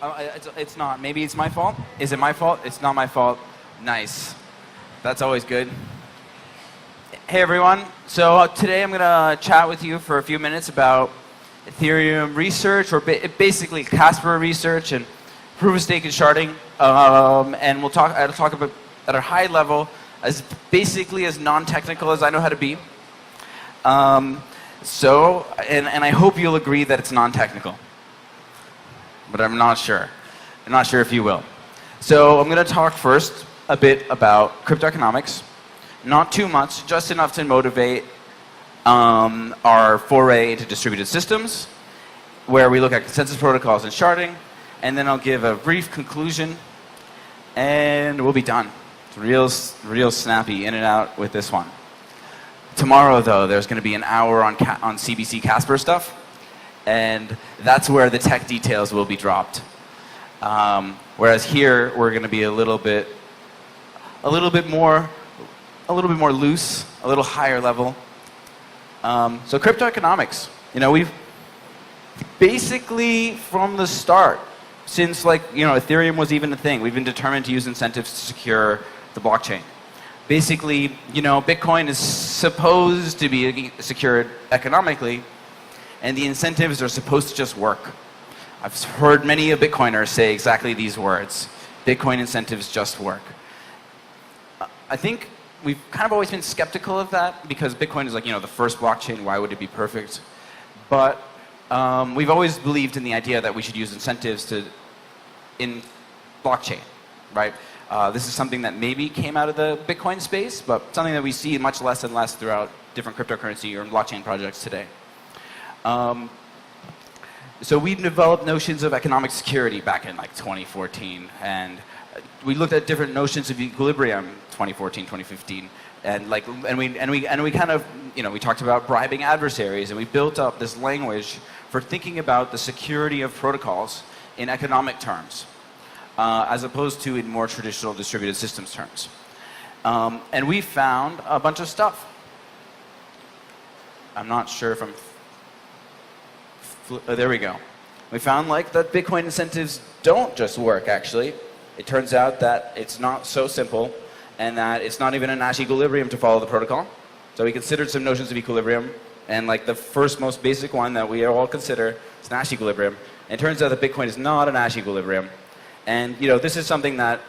It's not. Maybe it's my fault. Is it my fault? It's not my fault. Nice. That's always good. Hey everyone. So today I'm going to chat with you for a few minutes about Ethereum research, or basically Casper research and proof of stake and sharding. And I'll talk about at a high level, as basically as non-technical as I know how to be. And I hope you'll agree that it's non-technical. But I'm not sure. I'm not sure if you will. So I'm going to talk first a bit about crypto economics. Not too much, just enough to motivate our foray into distributed systems, where we look at consensus protocols and sharding, and then I'll give a brief conclusion, and we'll be done. It's real snappy, in and out with this one. Tomorrow, though, there's going to be an hour on CBC Casper stuff, and that's where the tech details will be dropped. Whereas here, we're going to be a little bit more loose, a little higher level. So crypto economics, we've basically from the start, since Ethereum was even a thing, we've been determined to use incentives to secure the blockchain. Basically, Bitcoin is supposed to be secured economically, and the incentives are supposed to just work. I've heard many a Bitcoiner say exactly these words: Bitcoin incentives just work. I think we've kind of always been skeptical of that, because Bitcoin is the first blockchain. Why would it be perfect? But we've always believed in the idea that we should use incentives in blockchain, right? This is something that maybe came out of the Bitcoin space, but something that we see much less and less throughout different cryptocurrency or blockchain projects today. So we developed notions of economic security back in 2014, and we looked at different notions of equilibrium 2014, 2015, and we kind of we talked about bribing adversaries, and we built up this language for thinking about the security of protocols in economic terms, as opposed to in more traditional distributed systems terms. And we found a bunch of stuff. I'm not sure if I'm. There we go. We found that Bitcoin incentives don't just work, actually. It turns out that it's not so simple, and that it's not even a Nash equilibrium to follow the protocol. So we considered some notions of equilibrium, and the first most basic one that we all consider is Nash equilibrium. And it turns out that Bitcoin is not a Nash equilibrium. And this is something that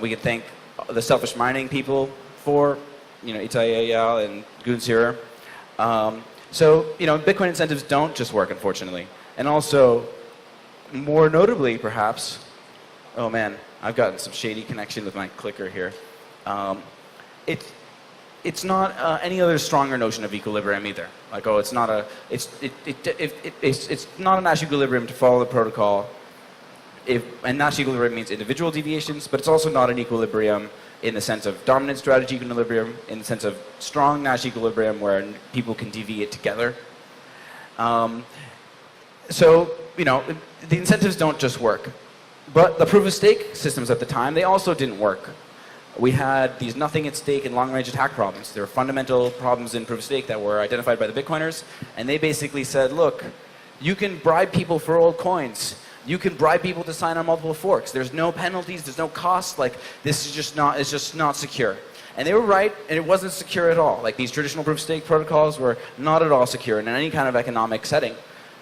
we can thank the selfish mining people for, Itai Eyal and Gunsirer. So Bitcoin incentives don't just work, unfortunately. And also, more notably, perhaps, oh man, I've gotten some shady connection with my clicker here. It's not any other stronger notion of equilibrium either. It's not a Nash equilibrium to follow the protocol. And Nash equilibrium means individual deviations, but it's also not an equilibrium in the sense of dominant strategy equilibrium, in the sense of strong Nash equilibrium where people can deviate together. So the incentives don't just work. But the proof of stake systems at the time, they also didn't work. We had these nothing at stake and long range attack problems. There were fundamental problems in proof of stake that were identified by the Bitcoiners, and they basically said, look, you can bribe people for old coins. You can bribe people to sign on multiple forks. There's no penalties, there's no costs. This is just not secure. And they were right, and it wasn't secure at all. These traditional proof of stake protocols were not at all secure in any kind of economic setting,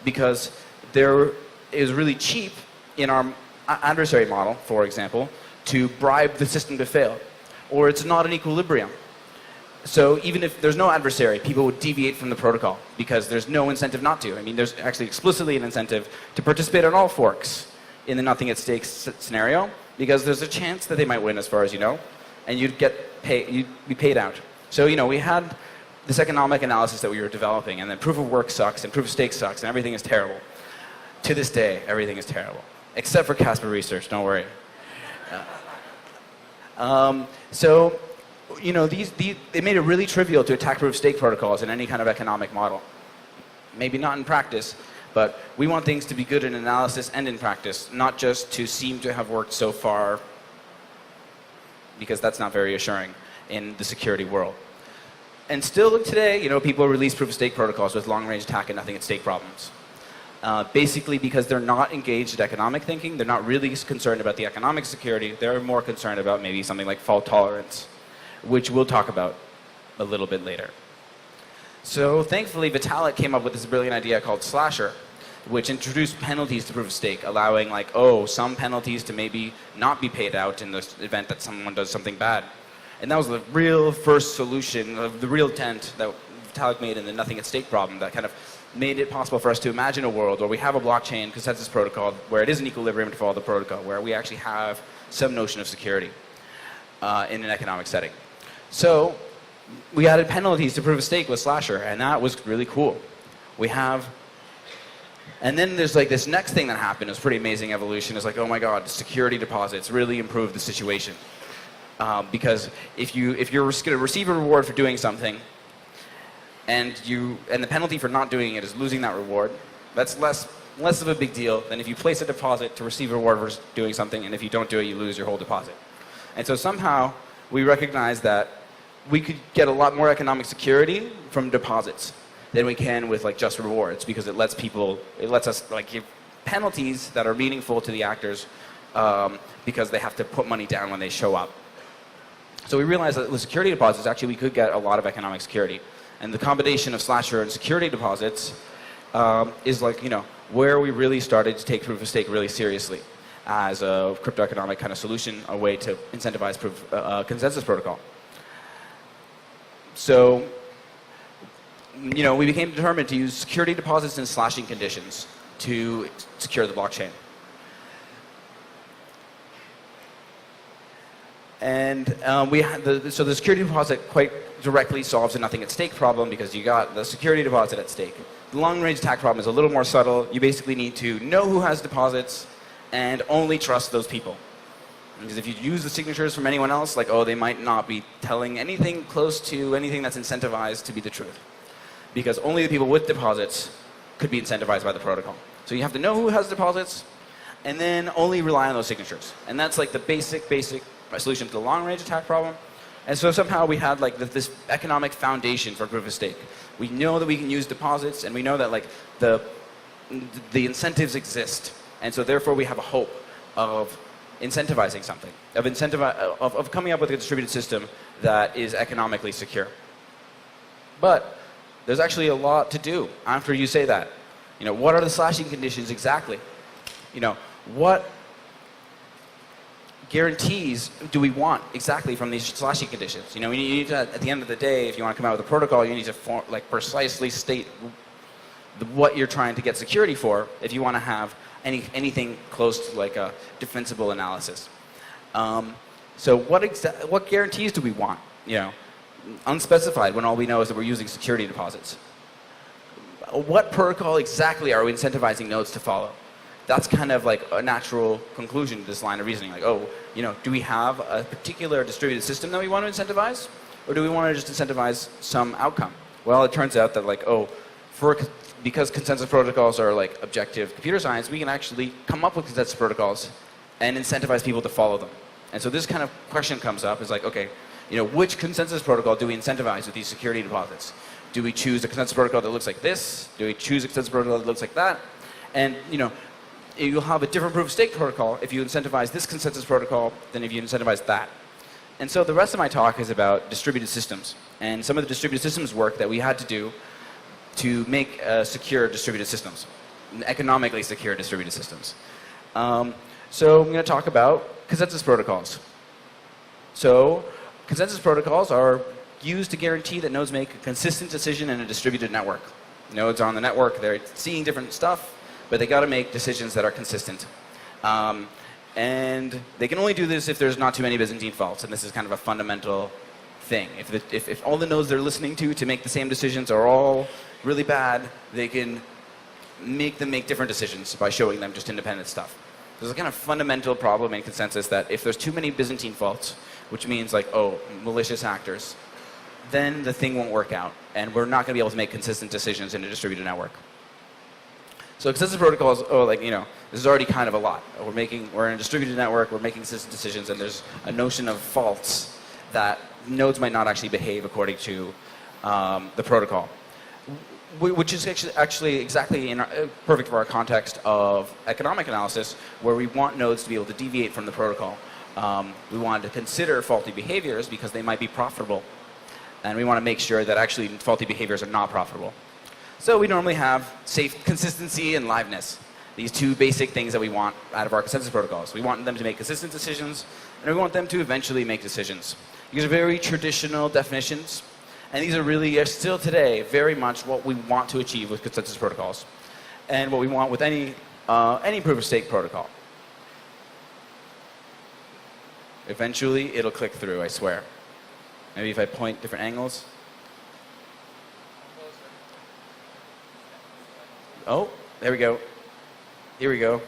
because it was really cheap in our adversary model, for example, to bribe the system to fail. Or it's not an equilibrium. So even if there's no adversary, people would deviate from the protocol because there's no incentive not to. There's actually explicitly an incentive to participate on all forks in the nothing at stake scenario, because there's a chance that they might win, as far as you know, and you'd be paid out. So we had this economic analysis that we were developing, and then proof of work sucks, and proof of stake sucks, and everything is terrible. To this day, everything is terrible. Except for Casper research, don't worry. They made it really trivial to attack proof of stake protocols in any kind of economic model. Maybe not in practice, but we want things to be good in analysis and in practice, not just to seem to have worked so far, because that's not very assuring in the security world. And still today, people release proof of stake protocols with long range attack and nothing at stake problems. basically because they're not engaged in economic thinking. They're not really concerned about the economic security. They're more concerned about maybe something like fault tolerance, which we'll talk about a little bit later. So thankfully, Vitalik came up with this brilliant idea called Slasher, which introduced penalties to proof of stake, allowing some penalties to maybe not be paid out in the event that someone does something bad. And that was the real first solution of the real dent that Vitalik made in the nothing at stake problem that kind of made it possible for us to imagine a world where we have a blockchain consensus protocol where it is an equilibrium to follow the protocol, where we actually have some notion of security in an economic setting. So we added penalties to proof of stake with Slasher, and that was really cool. And then there's this next thing that happened. It was pretty amazing evolution. It's oh my God, security deposits really improved the situation. Because if you're going to receive a reward for doing something, and the penalty for not doing it is losing that reward, that's less of a big deal than if you place a deposit to receive a reward for doing something, and if you don't do it, you lose your whole deposit. And so somehow we recognized that we could get a lot more economic security from deposits than we can with just rewards, because it lets us give penalties that are meaningful to the actors because they have to put money down when they show up. So we realized that with security deposits, actually we could get a lot of economic security. And the combination of Slasher and security deposits is where we really started to take proof of stake really seriously as a crypto economic kind of solution, a way to incentivize consensus protocol. So we became determined to use security deposits and slashing conditions to secure the blockchain. And so the security deposit quite directly solves the nothing at stake problem, because you got the security deposit at stake. The long-range attack problem is a little more subtle. You basically need to know who has deposits and only trust those people. Because if you use the signatures from anyone else, they might not be telling anything close to anything that's incentivized to be the truth. Because only the people with deposits could be incentivized by the protocol. So you have to know who has deposits, and then only rely on those signatures. And that's the basic solution to the long-range attack problem. And so somehow we had this economic foundation for proof of stake. We know that we can use deposits, and we know that the incentives exist. And so therefore we have a hope of incentivizing something, of coming up with a distributed system that is economically secure. But there's actually a lot to do after you say that. What are the slashing conditions exactly? What guarantees do we want exactly from these slashing conditions? You need to, at the end of the day, if you want to come out with a protocol, you need to precisely state what you're trying to get security for if you want to have anything close to a defensible analysis. So what guarantees do we want? Unspecified, when all we know is that we're using security deposits. What protocol exactly are we incentivizing nodes to follow? That's kind of a natural conclusion to this line of reasoning. Do we have a particular distributed system that we want to incentivize? Or do we want to just incentivize some outcome? Well, it turns out that because consensus protocols are objective computer science, we can actually come up with consensus protocols and incentivize people to follow them. And so this kind of question comes up, is okay, which consensus protocol do we incentivize with these security deposits? Do we choose a consensus protocol that looks like this? Do we choose a consensus protocol that looks like that? And you'll have a different proof of stake protocol if you incentivize this consensus protocol than if you incentivize that. And so the rest of my talk is about distributed systems and some of the distributed systems work that we had to do to make secure distributed systems, economically secure distributed systems. So I'm going to talk about consensus protocols. So consensus protocols are used to guarantee that nodes make a consistent decision in a distributed network. Nodes on the network, they're seeing different stuff, but they got to make decisions that are consistent. And they can only do this if there's not too many Byzantine faults, and this is kind of a fundamental thing. If all the nodes they're listening to make the same decisions are all really bad, they can make them make different decisions by showing them just independent stuff. There's a kind of fundamental problem in consensus that if there's too many Byzantine faults, which means malicious actors, then the thing won't work out, and we're not going to be able to make consistent decisions in a distributed network. So consensus protocols, this is already kind of a lot. We're in a distributed network, we're making consistent decisions, and there's a notion of faults that nodes might not actually behave according to the protocol. which is actually exactly perfect for our context of economic analysis, where we want nodes to be able to deviate from the protocol. We want to consider faulty behaviors because they might be profitable. And we want to make sure that actually faulty behaviors are not profitable. So we normally have safe consistency and liveness. These two basic things that we want out of our consensus protocols. We want them to make consistent decisions, and we want them to eventually make decisions. These are very traditional definitions, and these are still today very much what we want to achieve with consensus protocols, and what we want with any proof-of-stake protocol. Eventually, it'll click through, I swear. Maybe if I point different angles. Oh, there we go. Here we go.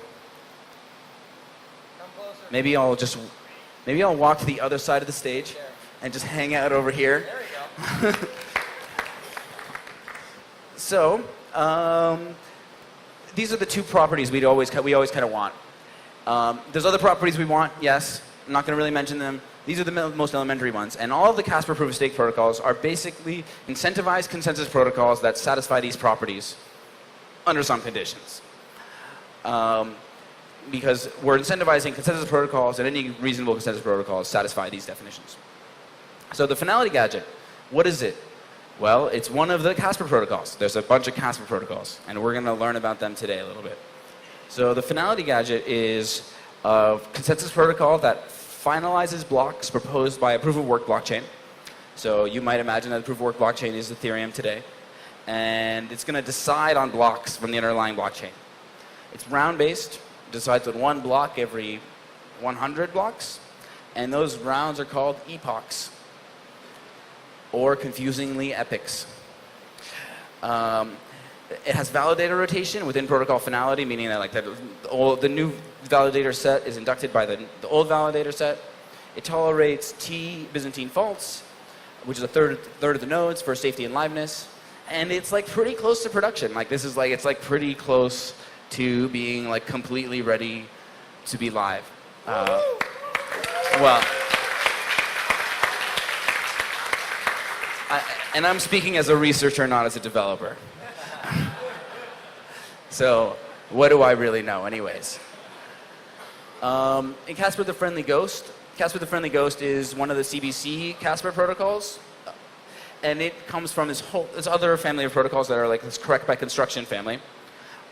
Maybe I'll walk to the other side of the stage and just hang out over here. There we go. So, these are the two properties we always kind of want. There's other properties we want, yes. I'm not going to really mention them. These are the most elementary ones. And all of the Casper proof-of-stake protocols are basically incentivized consensus protocols that satisfy these properties under some conditions. Because we're incentivizing consensus protocols, and any reasonable consensus protocols satisfy these definitions. So the finality gadget, what is it? Well, it's one of the Casper protocols. There's a bunch of Casper protocols, and we're going to learn about them today a little bit. So the finality gadget is a consensus protocol that finalizes blocks proposed by a proof-of-work blockchain. So you might imagine that the proof-of-work blockchain is Ethereum today, and it's going to decide on blocks from the underlying blockchain. It's round-based, decides on one block every 100 blocks, and those rounds are called epochs, or confusingly epochs. It has validator rotation within protocol finality, meaning that the new validator set is inducted by the old validator set. It tolerates T Byzantine faults, which is a third of the nodes for safety and liveness, and it's pretty close to production. It's pretty close to being completely ready to be live. Well, and I'm speaking as a researcher, not as a developer. So, what do I really know anyways? In Casper the Friendly Ghost, Casper the Friendly Ghost is one of the CBC Casper protocols. And it comes from this other family of protocols that are this correct by construction family.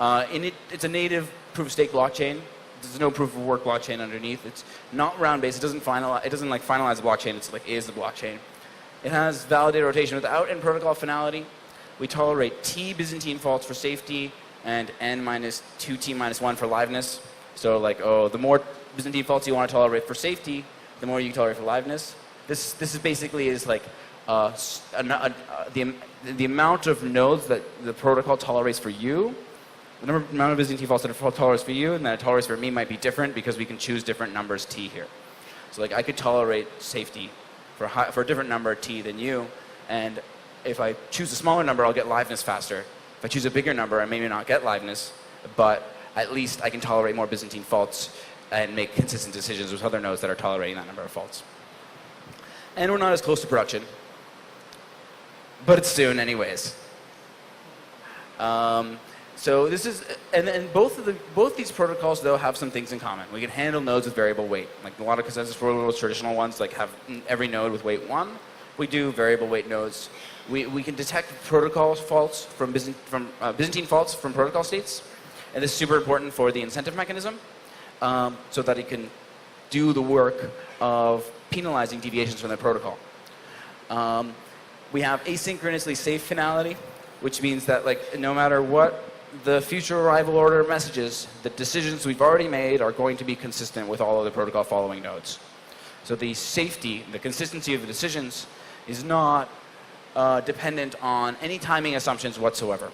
It's a native proof-of-stake blockchain. There's no proof-of-work blockchain underneath. It's not round-based. It doesn't finalize the blockchain. It's is the blockchain. It has validator rotation without end protocol finality. We tolerate T Byzantine faults for safety and n minus 2t minus 1 for liveness. So the more Byzantine faults you want to tolerate for safety, the more you can tolerate for liveness. This is basically the amount of nodes that the protocol tolerates for you. The amount of Byzantine faults that it tolerates for you and that it tolerates for me might be different because we can choose different numbers t here. So I could tolerate safety for a different number t than you, and if I choose a smaller number, I'll get liveness faster. If I choose a bigger number, I may not get liveness, but at least I can tolerate more Byzantine faults and make consistent decisions with other nodes that are tolerating that number of faults. And we're not as close to production, but it's soon anyways. So this is, and both these protocols though have some things in common. We can handle nodes with variable weight. A lot of consensus protocols, traditional ones, have every node with weight 1. We do variable weight nodes. We can detect protocol faults from Byzantine faults from protocol states, and this is super important for the incentive mechanism, so that it can do the work of penalizing deviations from the protocol. We have asynchronously safe finality, which means that no matter what the future arrival order messages, the decisions we've already made are going to be consistent with all of the protocol following nodes. So the safety, the consistency of the decisions is not dependent on any timing assumptions whatsoever.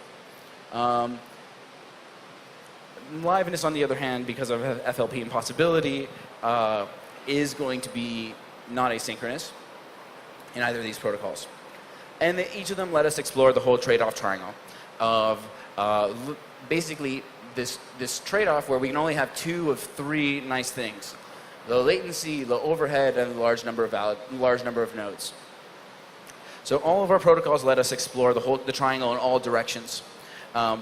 Liveness, on the other hand, because of FLP impossibility, is going to be not asynchronous in either of these protocols. And each of them let us explore the whole trade-off triangle of basically this trade-off where we can only have 2 of 3 nice things: low latency, low overhead, and a large number of nodes. So all of our protocols let us explore the triangle in all directions.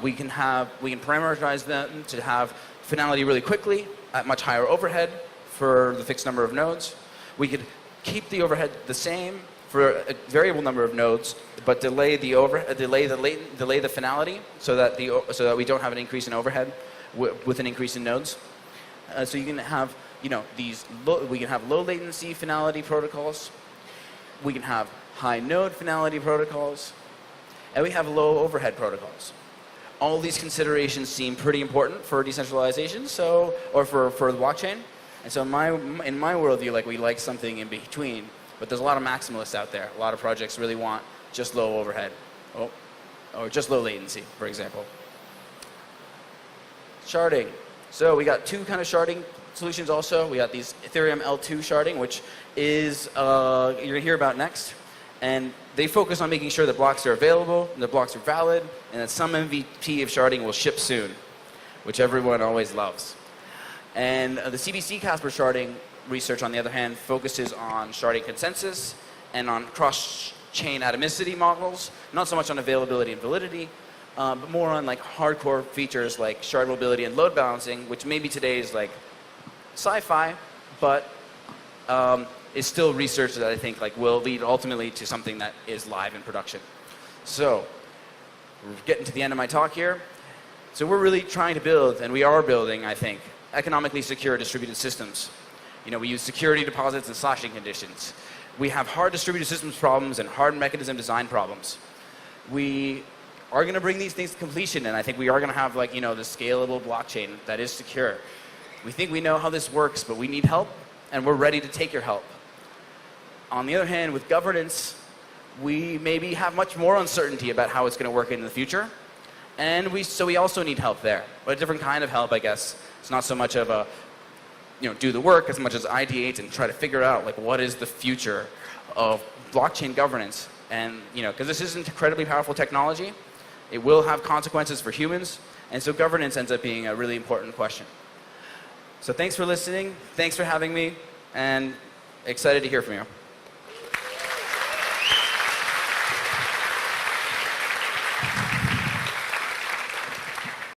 We can parameterize them to have finality really quickly at much higher overhead for the fixed number of nodes. We could keep the overhead the same for a variable number of nodes, but delay the finality so that we don't have an increase in overhead with an increase in nodes. So you can have we can have low latency finality protocols. We can have high node finality protocols, and we have low overhead protocols. All these considerations seem pretty important for decentralization, or for the blockchain. And so in my worldview, we like something in between. But there's a lot of maximalists out there. A lot of projects really want just low overhead, or just low latency, for example. Sharding. So we got two kind of sharding solutions also. We got these Ethereum L2 sharding, which is you're going to hear about next. And they focus on making sure that blocks are available, and the blocks are valid, and that some MVP of sharding will ship soon, which everyone always loves. And the CBC-Casper sharding research, on the other hand, focuses on sharding consensus and on cross-chain atomicity models, not so much on availability and validity, but more on hardcore features like shard mobility and load balancing, which maybe today is sci-fi, but is still research that I think will lead ultimately to something that is live in production. So we're getting to the end of my talk here. So we're really trying to build, and we are building, I think, economically secure distributed systems. We use security deposits and slashing conditions. We have hard distributed systems problems and hard mechanism design problems. We are going to bring these things to completion, and I think we are going to have the scalable blockchain that is secure. We think we know how this works, but we need help, and we're ready to take your help. On the other hand, with governance, we maybe have much more uncertainty about how it's going to work in the future, and so we also need help there, but a different kind of help, I guess. It's not so much of a do the work as much as ideate and try to figure out what is the future of blockchain governance. And because this is an incredibly powerful technology, it will have consequences for humans, and so governance ends up being a really important question. So thanks for listening, thanks for having me, and excited to hear from you.